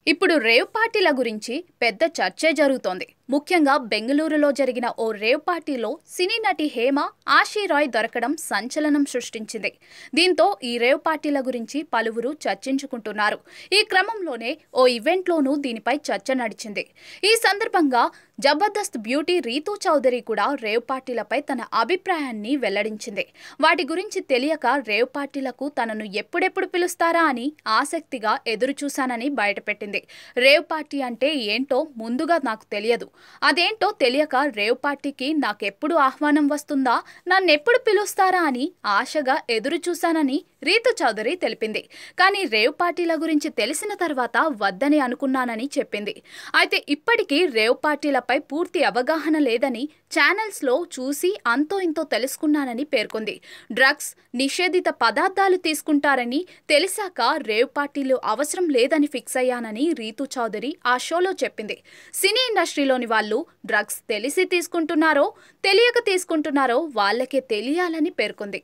ఇప్పుడు రేవ్ పార్టీల గురించి పెద్ద చర్చే జరుగుతోంది. ముఖ్యంగా బెంగళూరులో జరిగిన ఓ రేవ్ పార్టీలో సినీ నటి హేమ ఆశీరాయ్ దొరకడం సంచలనం సృష్టించింది. దీంతో ఈ రేవ్ పార్టీల గురించి పలువురు చర్చించుకుంటున్నారు. ఈ క్రమంలోనే ఓ ఈవెంట్లోనూ దీనిపై చర్చ నడిచింది. ఈ సందర్భంగా జబర్దస్త్ బ్యూటీ రీతూ చౌదరి కూడా రేవ్ పార్టీలపై తన అభిప్రాయాన్ని వెల్లడించింది. వాటి గురించి తెలియక రేవ్ పార్టీలకు తనను ఎప్పుడెప్పుడు పిలుస్తారా అని ఆసక్తిగా ఎదురుచూశానని బయటపెట్టింది. రేవ్ పార్టీ అంటే ఏంటో ముందుగా నాకు తెలియదు. అదేంటో తెలియక రేవ్ పార్టీకి నాకెప్పుడు ఆహ్వానం వస్తుందా, నన్నెప్పుడు పిలుస్తారా అని ఆశగా ఎదురు చూశానని రీతూ చౌదరి తెలిపింది. కానీ రేవ్ పార్టీల గురించి తెలిసిన తర్వాత వద్దని అనుకున్నానని చెప్పింది. అయితే ఇప్పటికీ రేవ్ పార్టీలపై పూర్తి అవగాహన లేదని, ఛానల్స్లో చూసి అంతో ఇంతో తెలుసుకున్నానని పేర్కొంది. డ్రగ్స్, నిషేధిత పదార్థాలు తీసుకుంటారని తెలిసాక రేవ్ పార్టీలు అవసరం లేదని ఫిక్స్ అయ్యానని రీతూ చౌదరి ఆ షోలో చెప్పింది. సినీ ఇండస్ట్రీలోని వాళ్ళు డ్రగ్స్ తెలిసి తీసుకుంటున్నారో తెలియక తీసుకుంటున్నారో వాళ్ళకే తెలియాలని పేర్కొంది.